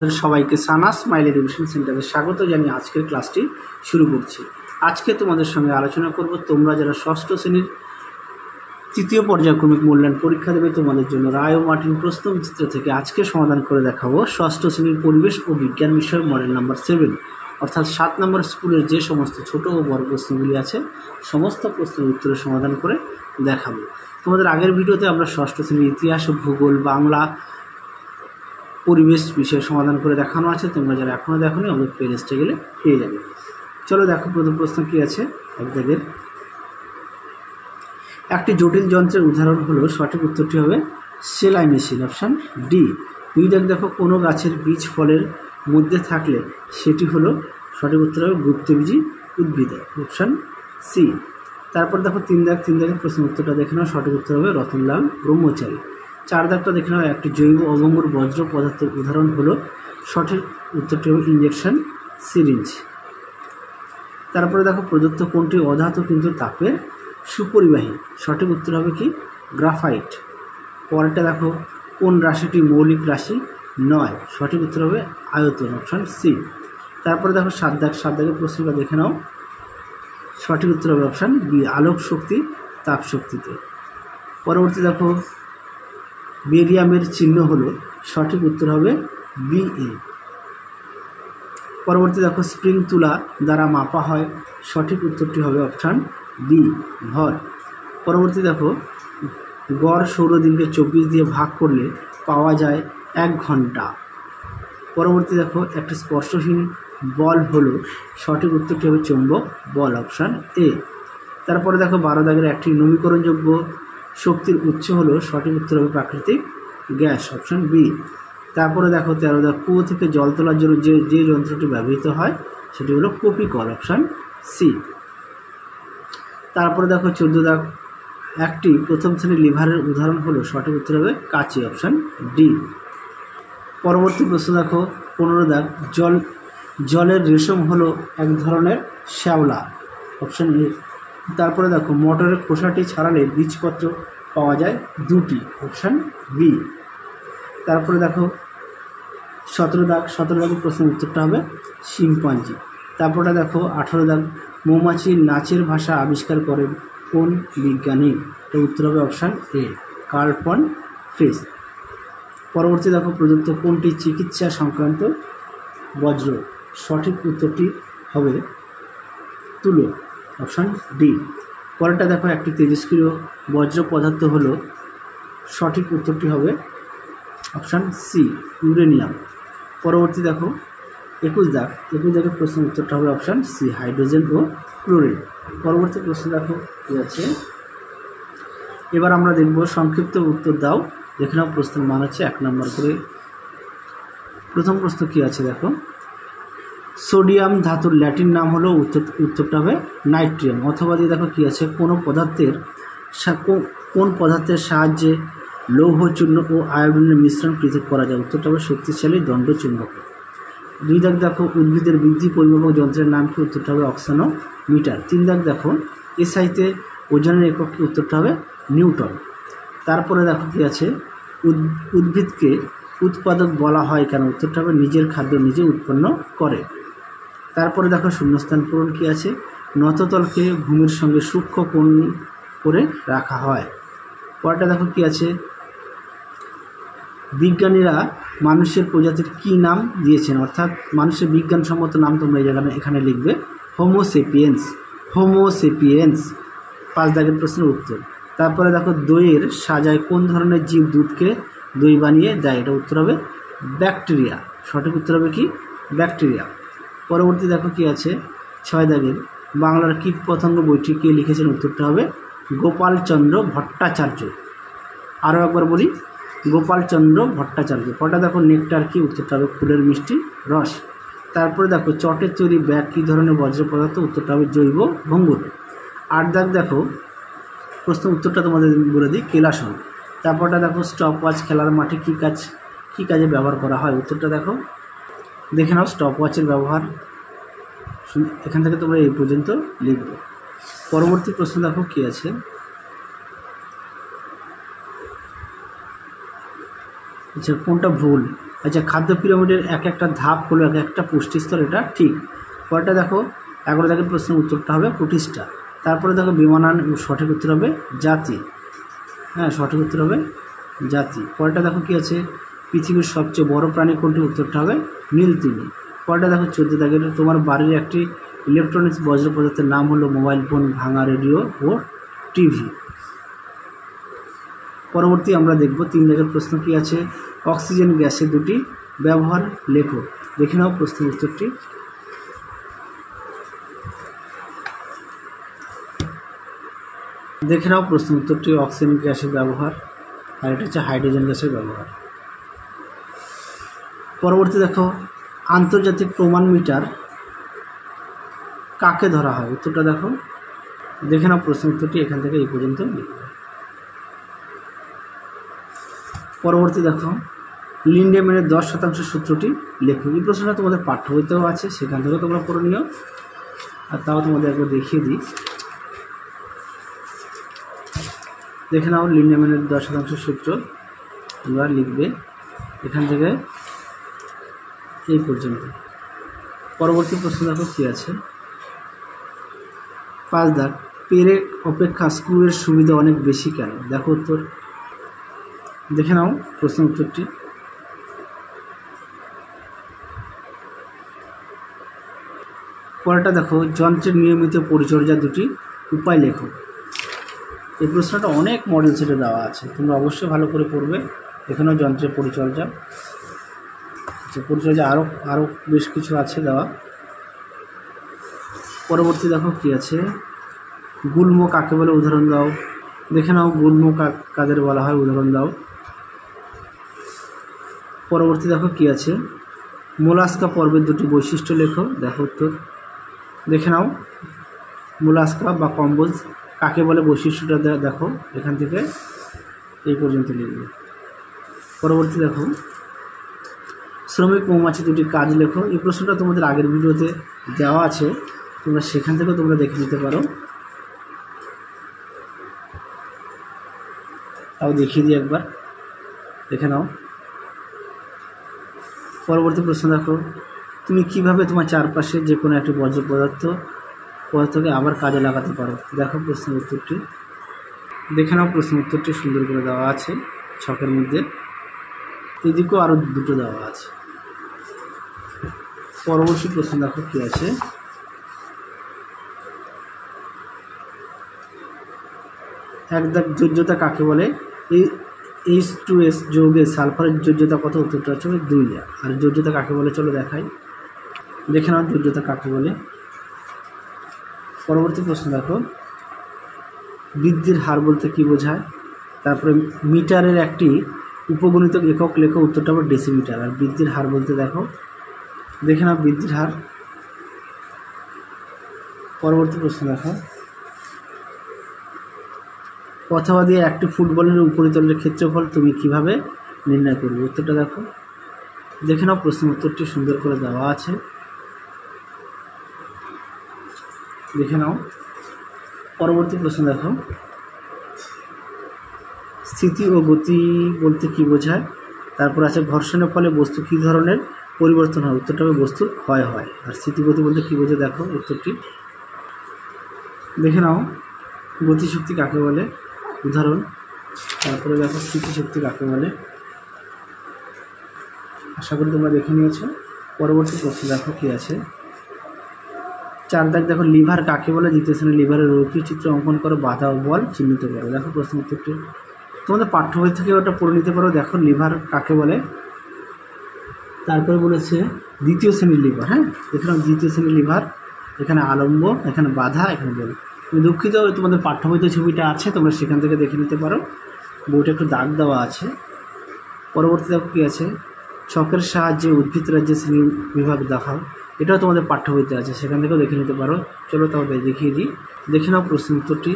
সবাইকে সানা smile education সেন্টারে স্বাগত জানিয়ে আজকের ক্লাসটি শুরু করছি। আজকে তোমাদের সঙ্গে আলোচনা করব তোমরা যারা ষষ্ঠ শ্রেণীর তৃতীয় পর্যায়ক্রমিক মূল্যায়ন পরীক্ষা দেবে তোমাদের জন্য রায় ও মার্টিন প্রশ্নবিচিত্র থেকে আজকে সমাধান করে দেখাবো ষষ্ঠ শ্রেণীর পরিবেশ ও বিজ্ঞান বিষয়ের মডেল নাম্বার 7 অর্থাৎ 7 নম্বর স্কুলের যে সমস্ত ছোট ও বড় প্রশ্নগুলি আছে সমস্ত প্রশ্নের উত্তরের সমাধান করে দেখাবো। তোমাদের আগের ভিডিওতে আমরা ষষ্ঠ শ্রেণীর ইতিহাস ও ভূগোল, বাংলা, পরিবেশ বিষয়ে সমাধান করে দেখানো আছে। তোমরা যারা এখনও দেখোনি আমাদের প্লেলিস্টে গেলে পেয়ে যাবে। চলো দেখো প্রথম প্রশ্ন কী আছে। একদিকের একটি জটিল যন্ত্রের উদাহরণ হলো, সঠিক উত্তরটি হবে সেলাই মেশিন, অপশান ডি। দুই দেখো কোনো গাছের বীজ ফলের মধ্যে থাকলে সেটি হলো, সঠিক উত্তর হবে গুপ্তবীজী উদ্ভিদ, অপশান সি। তারপর দেখো তিন দাগের প্রশ্ন উত্তরটা দেখে নাও, সঠিক উত্তর হবে রতনলাল ব্রহ্মচারী। 4 দাগটা দেখে নাও, একটি জৈব অভঙ্গুর বজ্র পদার্থের উদাহরণ হলো, সঠিক উত্তরটি হবে ইঞ্জেকশন সিরিঞ্জ। তারপরে দেখো প্রদত্ত কোনটি অধাতু কিন্তু তাপের সুপরিবাহী, সঠিক উত্তর হবে কি গ্রাফাইট। পরেরটা দেখো কোন রাশিটি মৌলিক রাশি নয়, সঠিক উত্তর হবে আয়তন, অপশান সি। তারপরে দেখো 7 দাগের প্রশ্নটা দেখে নাও, সঠিক উত্তর হবে অপশান বি, আলোক শক্তি তাপ শক্তিতে। পরবর্তী দেখো বেরিয়ামের চিহ্ন হলো, সঠিক উত্তর হবে বিএ। পরবর্তী দেখো স্প্রিং তুলা দ্বারা মাপা হয়, সঠিক উত্তরটি হবে অপশান বি, ভর। পরবর্তী দেখো গড় সৌরদিনকে 24 দিয়ে ভাগ করলে পাওয়া যায় 1 ঘন্টা। পরবর্তী দেখো একটি স্পর্শহীন বল হলো, সঠিক উত্তরটি হবে চৌম্বক বল, অপশান এ। তারপরে দেখো 12 দাগের একটি নবীকরণযোগ্য শক্তির উৎস হলো, সঠিক উত্তর হবে প্রাকৃতিক গ্যাস, অপশান বি। তারপরে দেখো 13 দাগ কুয়ো থেকে জল তোলার জন্য যে যন্ত্রটি ব্যবহৃত হয় সেটি হলো কপিকল, অপশান সি। তারপরে দেখো 14 দাগ একটি প্রথম শ্রেণীর লিভারের উদাহরণ হলো, সঠিক উত্তর হবে কাঁচি, অপশান ডি। পরবর্তী প্রশ্ন দেখো 15 দাগ জলের রেশম হলো এক ধরনের শ্যাওলা, অপশান এ। তারপরে দেখো মটরের খোসাটি ছাড়ালে বীজপত্র পাওয়া যায় 2টি, অপশান বি। তারপরে দেখো 17 দাগের প্রশ্নের উত্তরটা হবে শিম্পাঞ্জি। তারপরে দেখো 18 দাগ মৌমাছির নাচের ভাষা আবিষ্কার করেন কোন বিজ্ঞানী, এর উত্তর হবে option A, Karl von Frisch. পরবর্তী দেখো প্রদত্ত কোনটি চিকিৎসা সংক্রান্ত বজ্র, সঠিক উত্তরটি হবে তুলো, অপশান ডি। পরেরটা দেখো একটি তেজস্ক্রিয় বজ্র পদার্থ হলো, সঠিক উত্তরটি হবে অপশান সি, ইউরেনিয়াম। পরবর্তী দেখো 21 দাগের প্রশ্নের উত্তরটা হবে অপশান সি, হাইড্রোজেন ও ক্লোরিন। পরবর্তী প্রশ্ন দেখো কী আছে। এবার আমরা দেখব সংক্ষিপ্ত উত্তর দাও, দেখে নাও প্রশ্নের মান হচ্ছে 1 নম্বর করে। প্রথম প্রশ্ন কী আছে দেখো, সোডিয়াম ধাতুর ল্যাটিন নাম হলো, উত্তরটা হবে নাইট্রিয়াম। অথবা দিয়ে দেখো কী আছে, কোন পদার্থের সাহায্যে লৌহ চূর্ণ ও আয়োডিনের মিশ্রণ পৃথক করা যায়, উত্তরটা হবে শক্তিশালী দণ্ড চুম্বক। 2 দাগ দেখো উদ্ভিদের বৃদ্ধি পরিমাপক যন্ত্রের নাম কি, উত্তরটা হবে অক্সানোমিটার। 3 দাগ দেখো এসআইতে ওজনের একক কি, উত্তরটা হবে নিউটন। তারপরে দেখো কী আছে, উদ্ভিদকে উৎপাদক বলা হয় কেন, উত্তরটা হবে নিজের খাদ্য নিজে উৎপন্ন করে। তারপরে দেখো শূন্যস্থান পূরণ কী আছে, নততলকে ভূমির সঙ্গে সূক্ষ্ম কোণ করে রাখা হয়। পরেরটা দেখো কী আছে, বিজ্ঞানীরা মানুষের প্রজাতির কি নাম দিয়েছেন, অর্থাৎ মানুষের বিজ্ঞানসম্মত নাম তোমরা এখানে লিখবে হোমোসেপিয়েন্স। 5 দাগের প্রশ্নের উত্তর। তারপরে দেখো দইয়ের সাজায় কোন ধরনের জীব দুধকে দই বানিয়ে দেয়, এটা উত্তর হবে ব্যাকটেরিয়া, সঠিক উত্তর হবে কি ব্যাকটেরিয়া। পরবর্তী দেখো কি আছে 6 দাগের বাংলার কীটপতঙ্গ বইটি কে লিখেছেন, উত্তরটা হবে গোপালচন্দ্র ভট্টাচার্য। আরও একবার বলি, গোপালচন্দ্র ভট্টাচার্য। পরটা দেখো নেকটার কি, উত্তরটা হবে ফুলের মিষ্টি রস। তারপরে দেখো চটের তৈরি ব্যাগ কী ধরনের বজ্র পদার্থ, উত্তরটা হবে জৈব ভঙ্গুর। 8 দাগ দেখো প্রশ্ন উত্তরটা তোমাদের বলে দিই, কেলাসন। তারপরটা দেখো স্টপ ওয়াচ খেলার মাঠে কী কাজে ব্যবহার করা হয়, উত্তরটা দেখে নাও স্টপ ওয়াচের ব্যবহার। এখান থেকে তোমরা এই পর্যন্ত লিখবে। পরবর্তী প্রশ্ন দেখো কী আছে, আচ্ছা কোনটা ভুল, আচ্ছা, খাদ্য পিরামিডের এক একটা ধাপ হলো এক একটা পুষ্টিস্তর, এটা ঠিক। পরেরটা দেখো 11 দাগের প্রশ্নের উত্তরটা হবে প্রতিষ্ঠা। তারপরে দেখো বিমানায়ন, সঠিক উত্তর হবে জাতি। হ্যাঁ, সঠিক উত্তর হবে জাতি। পরেরটা দেখো কী আছে, পৃথিবীর সবচেয়ে বড় প্রাণী কোনটি, উত্তরটা হবে নীলতিমি। পরেরটা দেখো 14 দাগের, তোমার বাড়ির একটি ইলেকট্রনিক্স বজ্র পদার্থের নাম হলো মোবাইল ফোন, ভাঙা রেডিও ও টিভি। পরবর্তী আমরা দেখব 3 দাগের প্রশ্ন কী আছে, অক্সিজেন গ্যাসের দুটি ব্যবহার লেখো। দেখে নাও প্রশ্নের উত্তরটি। দেখে নাও প্রশ্ন উত্তরটি, অক্সিজেন গ্যাসের ব্যবহার, আর এটা হচ্ছে হাইড্রোজেন গ্যাসের ব্যবহার। পরবর্তী দেখো, আন্তর্জাতিক প্রমাণ মিটার কাকে ধরা হয়, উত্তরটা দেখো। দেখে নাও প্রশ্ন উত্তরটি, এখান থেকে এই পর্যন্ত লিখবে। পরবর্তী দেখো, লিন্ডেম্যানের 10% সূত্রটি লেখো। এই প্রশ্নটা তোমাদের পাঠ্য বইতেও আছে, সেখান থেকেও তোমরা পড়ে নিও। আর তাও তোমাদের একবার দেখিয়ে দিই। দেখে নাও লিন্ডেম্যানের 10% সূত্র তোমরা লিখবে এখান থেকে এই পর্যন্ত। পরবর্তী প্রশ্ন দেখো কী আছে, 5 দাগ, পেরেক অপেক্ষা স্ক্রুয়ের সুবিধা অনেক বেশি কেন, দেখো উত্তর। দেখে নাও প্রশ্ন উত্তরটি। পরেরটা দেখো, যন্ত্রের নিয়মিত পরিচর্যা দুটি উপায় লেখো। এই প্রশ্নটা অনেক মডেল সেটে দেওয়া আছে, তোমরা অবশ্যই ভালো করে পড়বে। এখানেও যন্ত্রের পরিচর্যা, পরিচর্যা আরও বেশ কিছু আছে দেওয়া। পরবর্তী দেখো কী আছে, গুল্ম কাকে বলে, উদাহরণ দাও। দেখে নাও গুল্ম কাদের বলা হয়, উদাহরণ দাও। পরবর্তী দেখো কী আছে, মোলাস্কা পর্বের দুটি বৈশিষ্ট্য লেখো, দেখো উত্তর। দেখে নাও মোলাস্কা বা কম্বোজ কাকে বলে, বৈশিষ্ট্যটা দেখো, এখান থেকে এই পর্যন্ত লিখবে। পরবর্তী দেখো, শ্রমিক মৌমাছি দুটি কাজ লেখো। এই প্রশ্নটা তোমাদের আগের ভিডিওতে দেওয়া আছে, তোমরা সেখান থেকেও তোমরা দেখে নিতে পারো। তাও দেখিয়ে দিই একবার, দেখে নাও। পরবর্তী প্রশ্ন দেখো, তুমি কিভাবে তোমার চারপাশে যে কোনো একটি বর্জ্য পদার্থকে আবার কাজে লাগাতে পারো, দেখো প্রশ্নের উত্তরটি। দেখে নাও প্রশ্ন উত্তরটি, সুন্দর করে দেওয়া আছে ছকের মধ্যে, এদিকেও আরও দুটো দেওয়া আছে। পরবর্তী প্রশ্ন দেখো কী আছে, এক দাগ, যোজ্যতা কাকে বলে, এই H2S যৌগে সালফারের যোজ্যতা কত, উত্তরটা হচ্ছে 2। আর যোজ্যতা কাকে বলে চলো দেখাই। দেখে নাও যোজ্যতা কাকে বলে। পরবর্তী প্রশ্ন দেখো, বৃদ্ধির হার বলতে কি বোঝায়, তারপরে মিটারের একটি উপগণিত একক লেখো, উত্তরটা হবে ডেসিমিটার। আর বৃদ্ধির হার বলতে দেখো, দেখে নাও বৃদ্ধির হার। পরবর্তী প্রশ্ন দেখো, অথবা দিয়ে একটি ফুটবলের উপরিতলের ক্ষেত্রফল তুমি কিভাবে নির্ণয় করবে, উত্তরটা দেখো। দেখে নাও প্রশ্ন উত্তরটি, সুন্দর করে দেওয়া আছে, দেখে নাও। পরবর্তী প্রশ্ন দেখো, স্থিতি ও গতি বলতে কি বোঝায়, তারপর আছে ঘর্ষণের ফলে বস্তু কী ধরনের পরিবর্তন হয়, উত্তরটা হবে বস্তুর ক্ষয় হয়। আর স্থিতিগতি বলতে কী বোঝায়, দেখো উত্তরটি। দেখে নাও গতিশক্তি কাকে বলে, উদাহরণ। তারপরে দেখো স্থিতিশক্তি কাকে বলে, আশা করি তোমরা দেখে নিয়েছো। পরবর্তী প্রশ্ন দেখো কী আছে, 4 দাগ দেখো, লিভার কাকে বলে, দ্বিতীয় শ্রেণীর লিভারের রৈখিক চিত্র অঙ্কন করো, বাধা ও বল চিহ্নিত করো, দেখো প্রশ্ন উত্তরটি। তোমাদের পাঠ্য বই থেকে ওটা পড়ে নিতে পারো। দেখো লিভার কাকে বলে, তারপরে বলেছে দ্বিতীয় শ্রেণীর লিভার। হ্যাঁ, এখানে দ্বিতীয় শ্রেণীর লিভার, এখানে আলম্ব, এখানে বাধা, এখানে বল। দুঃখিত, তোমাদের পাঠ্য বইতে ছবিটা আছে, তোমরা সেখান থেকে দেখে নিতে পারো, বইটা একটু দাগ দেওয়া আছে। পরবর্তী দেখো কী আছে, ছকের সাহায্যে উদ্ভিদ রাজ্যের শ্রেণী বিভাগ দেখাও, এটাও তোমাদের পাঠ্য বইতে আছে, সেখান থেকেও দেখে নিতে পারো। চলো তাহলে দেখিয়ে দিই, দেখে নাও প্রশ্ন উত্তরটি,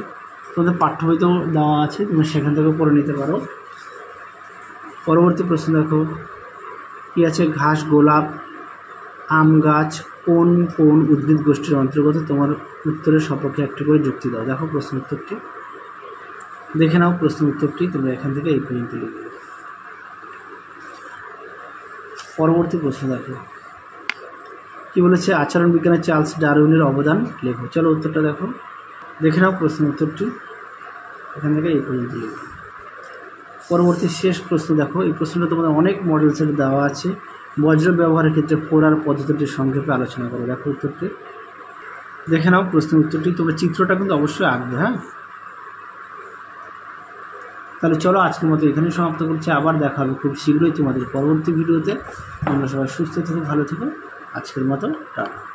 তোমাদের পাঠ্য বইতেও দেওয়া আছে, তোমরা সেখান থেকেও পড়ে নিতে পারো। পরবর্তী প্রশ্ন দেখো কী আছে, ঘাস, গোলাপ, আম গাছ কোন কোন উদ্ভিদ গোষ্ঠীর অন্তর্গত, তোমার উত্তরের সপক্ষে একটি করে যুক্তি দাও, দেখো প্রশ্ন উত্তরটি। দেখে নাও প্রশ্ন উত্তরটি, তোমরা এখান থেকে এই পর্যন্ত লিখবে। পরবর্তী প্রশ্ন দেখো কি বলেছে, আচরণ বিজ্ঞানে চার্লস ডারউইনের অবদান লেখো। চলো উত্তরটা দেখো, দেখে নাও প্রশ্ন উত্তরটি, এখান থেকে এই পর্যন্ত লিখো। পরবর্তী শেষ প্রশ্ন দেখো, এই প্রশ্নটা তোমাদের অনেক মডেল সেট দেওয়া আছে। বজ্র ব্যবহারের ক্ষেত্রে 4R পদ্ধতিটির সংক্ষেপে আলোচনা করো। দেখো উত্তরটি, দেখে নাও প্রশ্ন উত্তরটি, তোমরা চিত্রটা কিন্তু অবশ্যই আঁকবে। হ্যাঁ, তাহলে চলো আজকের মতো এখানেই সমাপ্ত করছি। আবার দেখা হবে খুব শীঘ্রই তোমাদের পরবর্তী ভিডিওতে। তোমরা সবাই সুস্থ থেকো, ভালো থেকো। আজকের মতো টাটা।